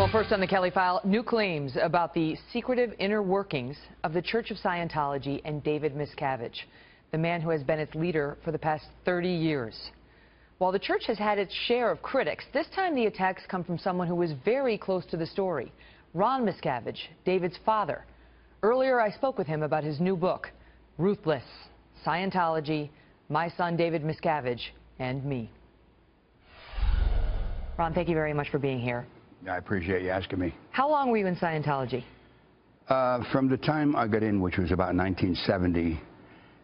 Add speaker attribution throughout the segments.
Speaker 1: Well, first on the Kelly File, new claims about the secretive inner workings of the Church of Scientology and David Miscavige, the man who has been its leader for the past 30 years. While the church has had its share of critics, this time the attacks come from someone who was very close to the story, Ron Miscavige, David's father. Earlier, I spoke with him about his new book, Ruthless, Scientology, My Son David Miscavige, and Me. Ron, thank you very much for being here.
Speaker 2: I appreciate you asking me.
Speaker 1: How long were you in Scientology?
Speaker 2: From the time I got in, which was about 1970,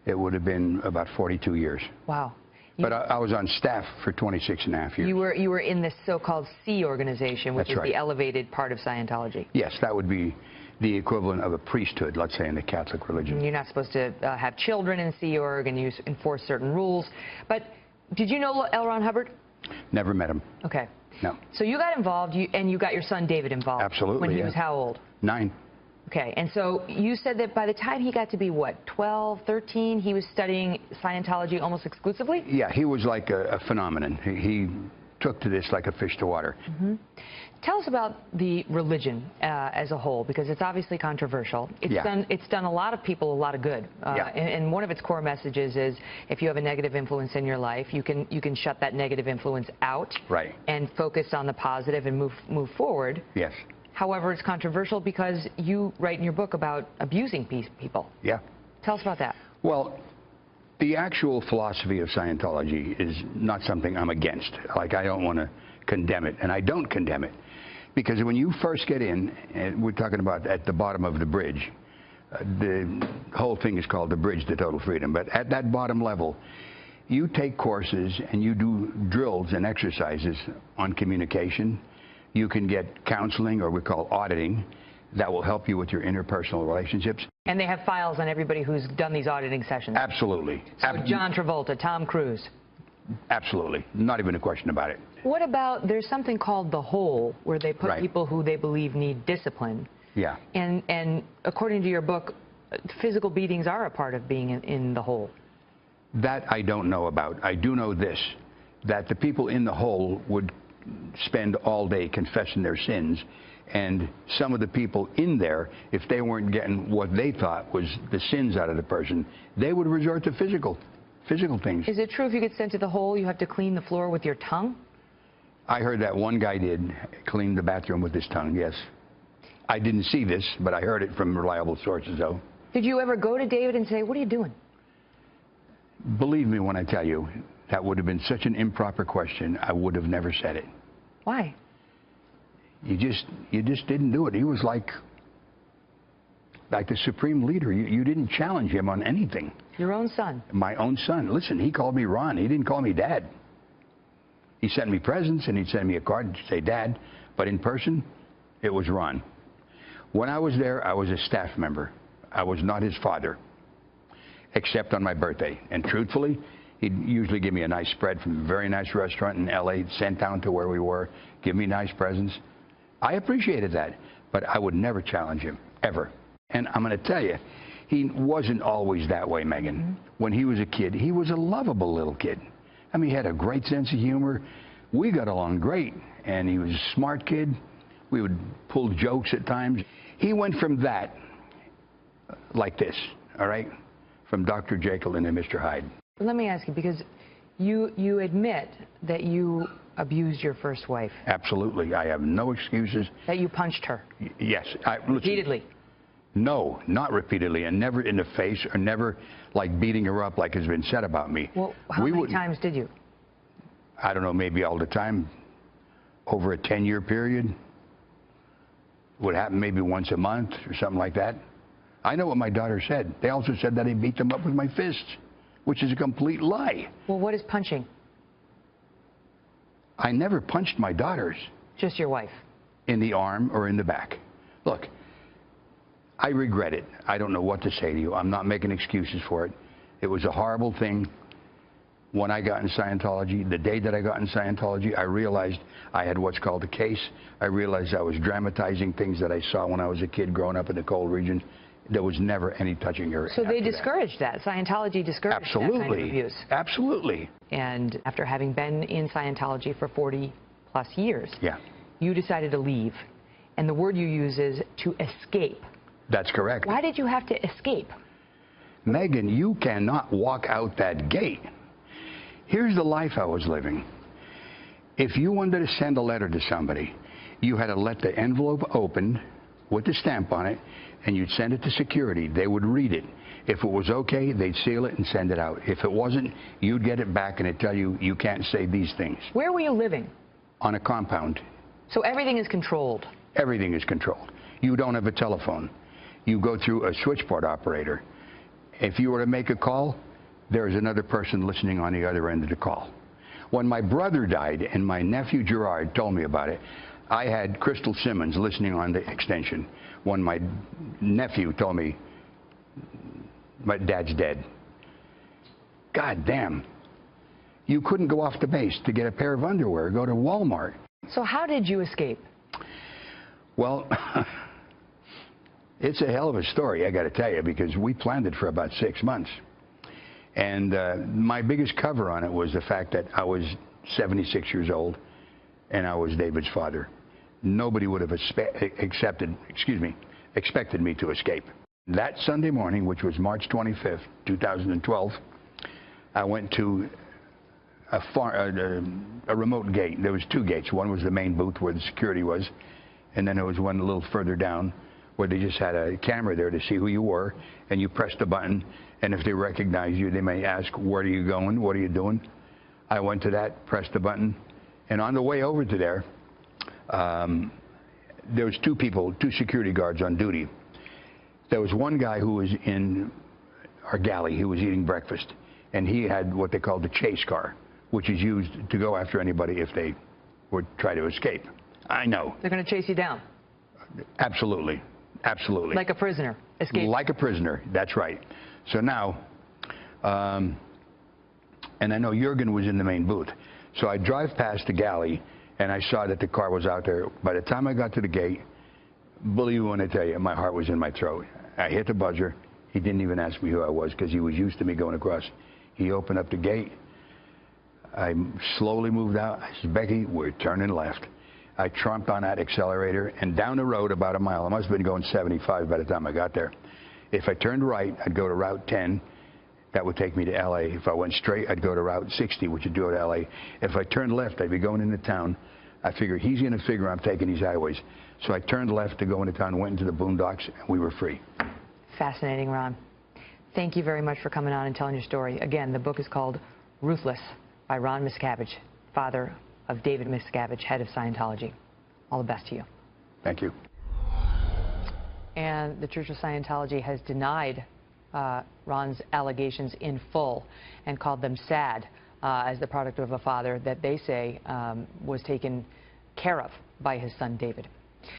Speaker 2: it would have been about 42 years.
Speaker 1: Wow.
Speaker 2: But I was on staff for 26 and a half years.
Speaker 1: You were in this so-called C organization, which is the elevated part of Scientology.
Speaker 2: Yes, that would be the equivalent of a priesthood, let's say, in the Catholic religion.
Speaker 1: You're not supposed to have children in Sea Org, and you enforce certain rules. But did you know L. Ron Hubbard?
Speaker 2: Never met him.
Speaker 1: Okay.
Speaker 2: No.
Speaker 1: So you got involved, and you got your son David involved.
Speaker 2: Absolutely.
Speaker 1: When he was how old?
Speaker 2: 9.
Speaker 1: Okay, and so you said that by the time he got to be, what, 12, 13, he was studying Scientology almost exclusively?
Speaker 2: Yeah, he was like a phenomenon. He took to this like a fish to water.
Speaker 1: Mm-hmm. Tell us about the religion as a whole, because it's obviously controversial. It's done a lot of people a lot of good. And one of its core messages is if you have a negative influence in your life, you can shut that negative influence out.
Speaker 2: Right. And
Speaker 1: focus on the positive and move forward.
Speaker 2: Yes.
Speaker 1: However, it's controversial because you write in your book about abusing people.
Speaker 2: Yeah.
Speaker 1: Tell us about that.
Speaker 2: Well, the actual philosophy of Scientology is not something I'm against. Like, I don't want to condemn it, and I don't condemn it. Because when you first get in, and we're talking about at the bottom of the bridge, the whole thing is called the Bridge to Total Freedom, but at that bottom level, you take courses and you do drills and exercises on communication. You can get counseling, or we call auditing, that will help you with your interpersonal relationships. And
Speaker 1: they have files on everybody who's done these auditing sessions.
Speaker 2: Absolutely.
Speaker 1: So John Travolta, Tom Cruise.
Speaker 2: Absolutely. Not even a question about it.
Speaker 1: What about, there's something called the Hole, where they put people who they believe need discipline.
Speaker 2: Yeah.
Speaker 1: And according to your book, physical beatings are a part of being in the Hole.
Speaker 2: That I don't know about. I do know this, that the people in the Hole would spend all day confessing their sins, and some of the people in there, if they weren't getting what they thought was the sins out of the person, they would resort to physical things. Is
Speaker 1: it true if you get sent to the Hole, you have to clean the floor with your tongue?
Speaker 2: I heard that one guy did clean the bathroom with his tongue, yes. I didn't see this, but I heard it from reliable sources, though.
Speaker 1: Did you ever go to David and say, what are you doing?
Speaker 2: Believe me when I tell you, that would have been such an improper question, I would have never said it.
Speaker 1: Why?
Speaker 2: You just didn't do it. He was like the supreme leader. You didn't challenge him on anything.
Speaker 1: Your own son? My
Speaker 2: own son. Listen, he called me Ron. He didn't call me Dad. He sent me presents, and he'd send me a card to say Dad, but in person, it was Ron. When I was there, I was a staff member. I was not his father, except on my birthday. And truthfully, he'd usually give me a nice spread from a very nice restaurant in L.A., sent down to where we were, give me nice presents. I appreciated that, but I would never challenge him, ever. And I'm going to tell you, he wasn't always that way, Megan. Mm-hmm. When he was a kid, he was a lovable little kid. I mean, he had a great sense of humor. We got along great, and he was a smart kid. We would pull jokes at times. He went from that, like this, all right, from Dr. Jekyll into Mr. Hyde.
Speaker 1: Let me ask you, because you admit that you abused your first wife.
Speaker 2: Absolutely. I have no excuses.
Speaker 1: That you punched her.
Speaker 2: Yes.
Speaker 1: Repeatedly.
Speaker 2: No, not repeatedly, and never in the face, or never like beating her up like has been said about me.
Speaker 1: Well, how many times did you?
Speaker 2: I don't know, maybe all the time. Over a 10-year period. Would happen maybe once a month or something like that. I know what my daughter said. They also said that I beat them up with my fists, which is a complete lie.
Speaker 1: Well, what is punching?
Speaker 2: I never punched my daughters.
Speaker 1: Just your wife?
Speaker 2: In the arm or in the back. Look, I regret it. I don't know what to say to you. I'm not making excuses for it. It was a horrible thing. When I got in Scientology, the day that I got in Scientology, I realized I had what's called a case. I realized I was dramatizing things that I saw when I was a kid growing up in the cold region. There was never any touching her.
Speaker 1: So they discouraged that. Scientology discouraged that kind of abuse.
Speaker 2: Absolutely.
Speaker 1: And after having been in Scientology for 40+ years, you decided to leave. And the word you use is to escape.
Speaker 2: That's correct.
Speaker 1: Why did you have to escape?
Speaker 2: Megan, you cannot walk out that gate. Here's the life I was living. If you wanted to send a letter to somebody, you had to let the envelope open with the stamp on it, and you'd send it to security. They would read it. If it was okay, they'd seal it and send it out. If it wasn't, you'd get it back and it'd tell you, you can't say these things.
Speaker 1: Where were you living?
Speaker 2: On a compound.
Speaker 1: So everything is controlled?
Speaker 2: Everything is controlled. You don't have a telephone. You go through a switchboard operator. If you were to make a call, there's another person listening on the other end of the call. When my brother died and my nephew Gerard told me about it, I had Crystal Simmons listening on the extension. When my nephew told me, my dad's dead. God damn. You couldn't go off the base to get a pair of underwear, go to Walmart.
Speaker 1: So how did you escape?
Speaker 2: Well, it's a hell of a story, I got to tell you, because we planned it for about 6 months. And my biggest cover on it was the fact that I was 76 years old and I was David's father. Nobody would have expected me to escape. That Sunday morning, which was March 25th, 2012, I went to a remote gate. There was 2 gates. One was the main booth where the security was, and then there was one a little further down where they just had a camera there to see who you were, and you pressed a button, and if they recognize you, they may ask, where are you going? What are you doing? I went to that, pressed the button, and on the way over to there was 2 people, 2 security guards on duty. There was one guy who was in our galley. He was eating breakfast, and he had what they call the chase car, which is used to go after anybody if they would try to escape. I know.
Speaker 1: They're going to chase you down?
Speaker 2: Absolutely. Absolutely.
Speaker 1: Like a prisoner, escape.
Speaker 2: Like a prisoner, that's right. So now, and I know Jurgen was in the main booth. So I drive past the galley, and I saw that the car was out there. By the time I got to the gate, believe me when I tell you, my heart was in my throat. I hit the buzzer. He didn't even ask me who I was because he was used to me going across. He opened up the gate. I slowly moved out. I said, Becky, we're turning left. I trumped on that accelerator and down the road about a mile. I must have been going 75 by the time I got there. If I turned right, I'd go to Route 10. That would take me to L.A. If I went straight, I'd go to Route 60, which would go to L.A. If I turned left, I'd be going into town. I figured he's going to figure I'm taking these highways. So I turned left to go into town, went into the boondocks, and we were free.
Speaker 1: Fascinating, Ron. Thank you very much for coming on and telling your story. Again, the book is called Ruthless by Ron Miscavige, father of David Miscavige, head of Scientology. All the best to you.
Speaker 2: Thank you.
Speaker 1: And the Church of Scientology has denied Ron's allegations in full and called them sad as the product of a father that they say was taken care of by his son David.